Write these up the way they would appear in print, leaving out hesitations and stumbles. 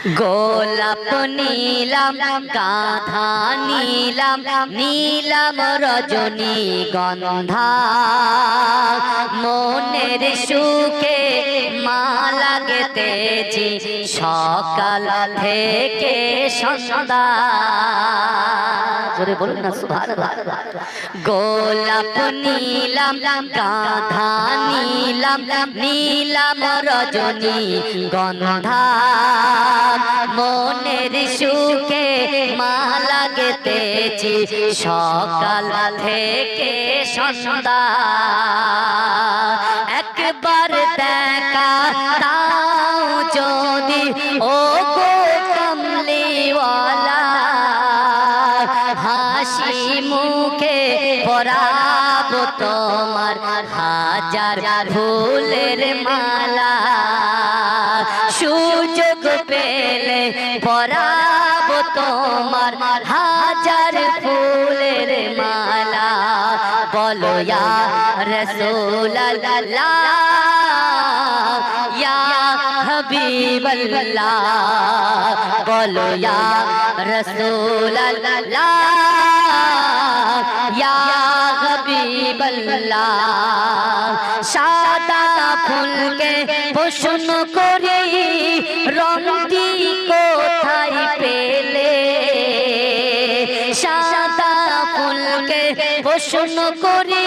গোলাপ নীলাম গাধা নীলাম নীলাম রজনী গন্ধা মনের সুখে মালা গেতেছি সকাল থেকে সন্ধ্যা। জোরে বলুন না সুবহানাল্লাহ। গোলাপ নীলাম গাধা নীলাম নীলাম রজনী গন্ধা মনের সুখে মালা গেতেছি সকাল থেকে সন্ধ্যা। একবার দেখা দাও যদি ও গো কমলিওয়ালা হাসি মুখে পরাবো তোমার হাজার ফুলের মালা। সুযোগ পেলে পরাবো তোমার হাজার ফুলের মালা। বলো ইয়া রাসূলুল্লাহ ইয়া হাবিবাল্লাহ, বলো ইয়া রাসূলুল্লাহ ইয়া হাবিবাল্লাহ। সাদা ফুলকে প্রশ্ন করি রংটি কোথায় পেলে, সাদা ফুলকে প্রশ্ন করি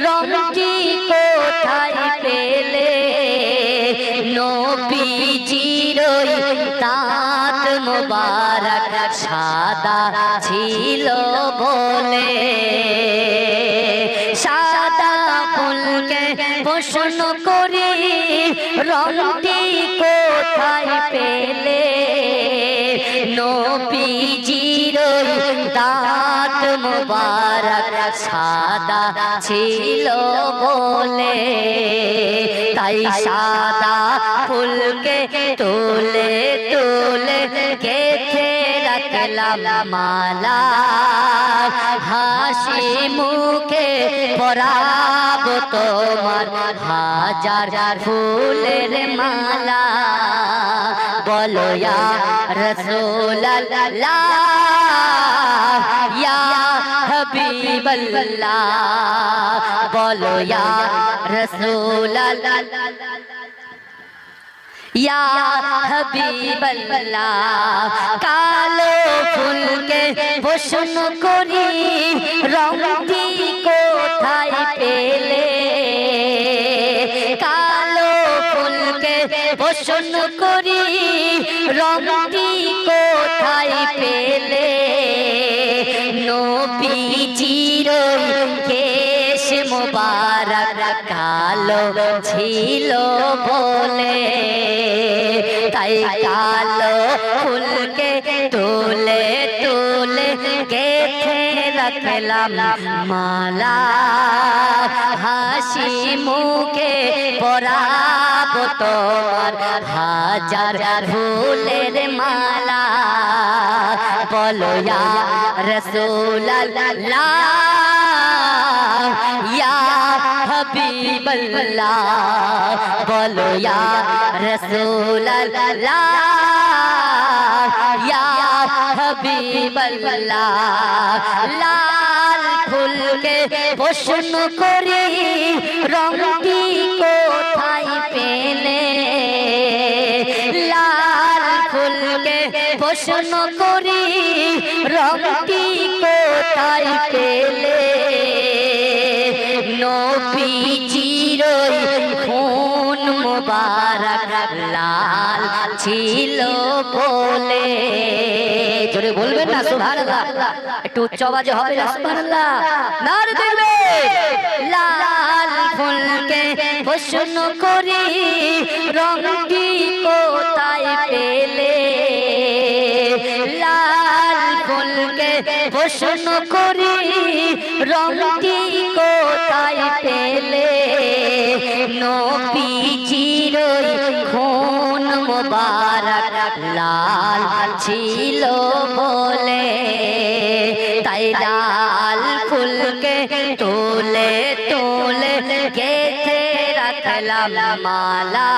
রংটি কোথায় পেলে। নবীজির দাঁত মোবারক সাদা ছিল বলে, সাদা ফুলকে প্রশ্ন করি রংটি কোথায় পেলে। নবীজির দাঁত মোবারক সাদা ছিল বলে, তাই সাদা ফুলকে তুলে তুলে গেঁথে রাখলাম মালা। হাসি মুখে পরাবো তোমার হাজার ফুলের মালা। বলো ইয়া রাসূলুল্লাহ ইয়া হাবিবাল্লাহ, বলো ইয়া রাসূলুল্লাহ ইয়া হাবিবাল্লাহ। কালো ফুলকে প্রশ্ন করি রংটি কোথায় পেলে, কালো ফুলকে প্রশ্ন করি রংটি কোথায় পেলে। নবীজির কেশ মোবারক কালো ছিল বলে, তাই কালো ফুলকে তুলে তুলে গেঁথে রাখলাম মালা। হাসি মুখে পরাবো তোমার হাজার ফুলের মালা। বলো ইয়া রাসূলুল্লাহ ইয়া হাবিবাল্লাহ, বলো ইয়া রাসূলুল্লাহ ইয়া হাবিবাল্লাহ। লাল ফুলকে প্রশ্ন করি রংটি কোথায় পেলে, লাল ফুলকে প্রশ্ন করি রংটি কোথায় পেলে। নবীজির খুন মোবারক লাল ছিল বলে। জোরে বলবেন না সুবহানাল্লাহ, একটু উচ্চ আওয়াজে হবে না সুবহানাল্লাহ। নারে তাকবীর। লাল ফুলকে প্রশ্ন করি রংটি কোথায় পেলে, লাল ফুলকে প্রশ্ন করি রংটি কোথায় পেলে। নবীজির খুন মোবারক লাল ছিল বলে, তাই লাল ফুলকে তুলে তুলে গেঁথে রাখলাম রাখলাম মালা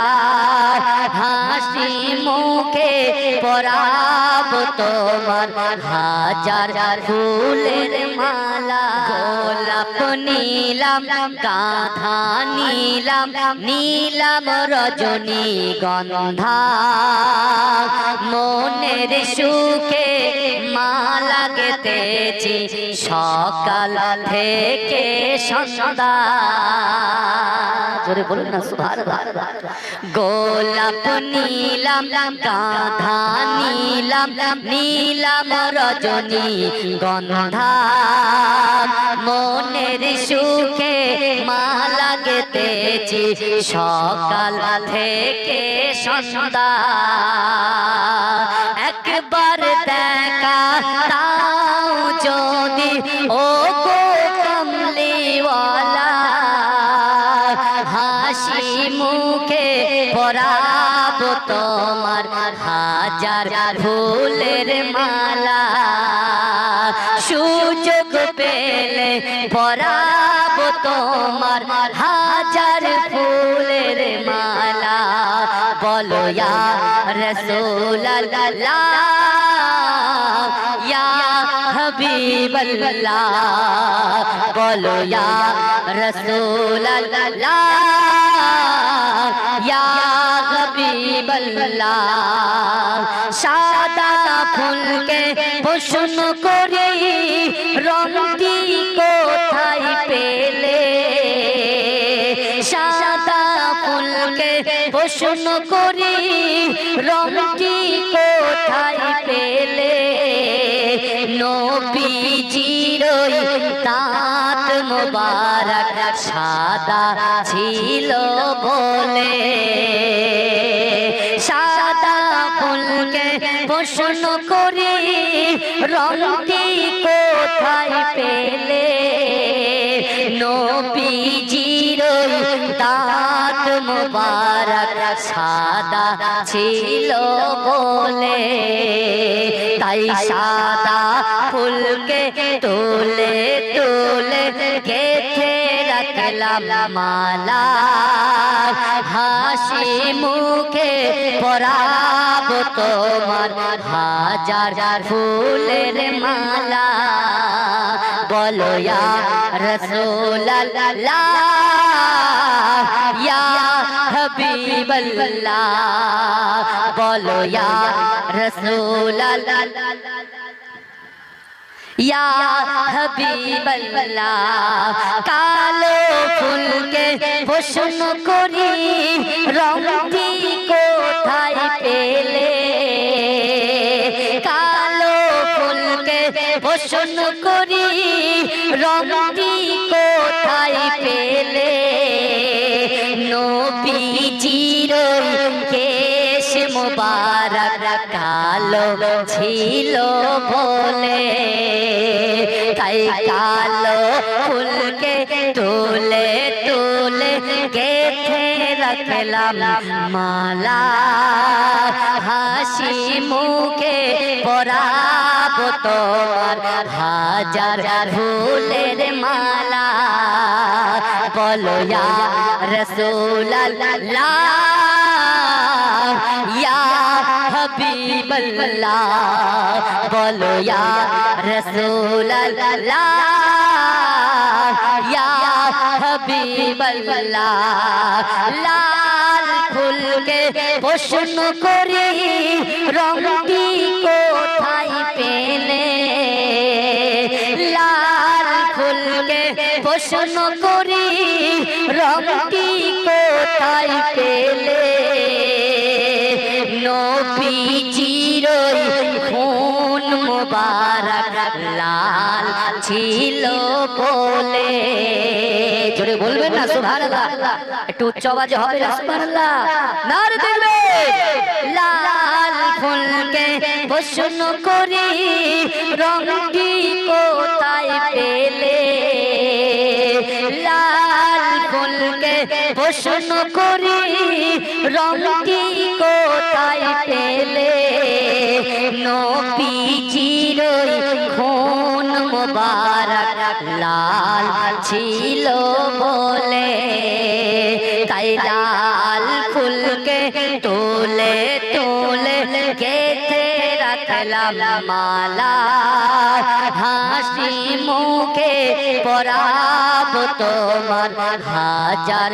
হাসি মুখে পরাবো তোমার হাজার ফুলের মালা গোলাপ নীলাম গাঁথা নীলাম নীলাম রজনী গন্ধা মনের সুখে মালা গেতেছি সকাল থেকে সন্ধ্যা জোরে বলুন না সুবহানাল্লাহ গোলাপ নীলাম গাঁথা নীলাম নীলাম রজনী গন্ধা মনের সুখে মালা গেতেছি সকাল থেকে সন্ধ্যা একবার দেখা তাও যদি ও গো কমলিওয়ালা হাসি মুখে পরাবো তোমার হাজার ফুলের মালা সুযোগ পেলে পরাবো তোমার হাজার ফুলের মালা বলো ইয়া রাসূলুল্লাহ ইয়া হাবিবাল্লাহ বলো ইয়া রাসূলুল্লাহ ইয়া হাবিবাল্লাহ সাদা ফুলকে প্রশ্ন করি রংটি কোথায় পেলে সাদা ফুলকে প্রশ্ন করি রংটি কোথায় পেলে নবীজির দাঁত মোবারক সাদা ছিল বলে সাদা ফুলকে প্রশ্ন করি রংটি কোথায় পেলে নবীজির দাঁত মোবারক সাদা ছিল বলে তাই সাদা ফুলকে তুলে তুলে গেথে রাখলাম মালা হাসি মুখে পরাবো তোমার হাজার ফুলের মালা বলো ইয়া রাসূলুল্লাহ ইয়া হাবিবাল্লাহ বলো ইয়া রাসূলুল্লাহ ইয়া হাবিবাল্লাহ কালো ফুলকে প্রশ্ন করি রংটি কোথায় পেলে কালো ফুলকে প্রশ্ন করি রংটি কোথায় পেলে নবীজির কেশ মোবারক কালো ছিল বলে তাই কালো ফুলকে তুলে তুলে গেথে রাখলাম মালা হাসি মুখে পরাবো তোমার হাজার ফুলের মালা বলো ইয়া রাসূলুল্লাহ ইয়া হাবিবাল্লাহ বলো ইয়া রাসূলুল্লাহ ইয়া হাবিবাল্লাহ লাল ফুলকে প্রশ্ন করি রংটি কোথায় পেলে লাল ফুলকে প্রশ্ন করি রংটি কোথায় পেলে নবীজির খুন মুবারক লাল ছিল বলে জোরে বলবেন না সুবহানাল্লাহ একটু উচ্চ আওয়াজে হবে না সুবহানাল্লাহ নারে তাকবীর লাল ফুলকে প্রশ্ন করি রংটি কোথায় পেলে লাল ফুলকে প্রশ্ন করি রংটি কোথায় পেলে নবীজির খুন মুবারক লাল ছিল বলে তাই তাই লাল ফুলকে তুলে তুলে গেথে রাখলাম মালা হাসি মুখে পরাব তোমার হাজার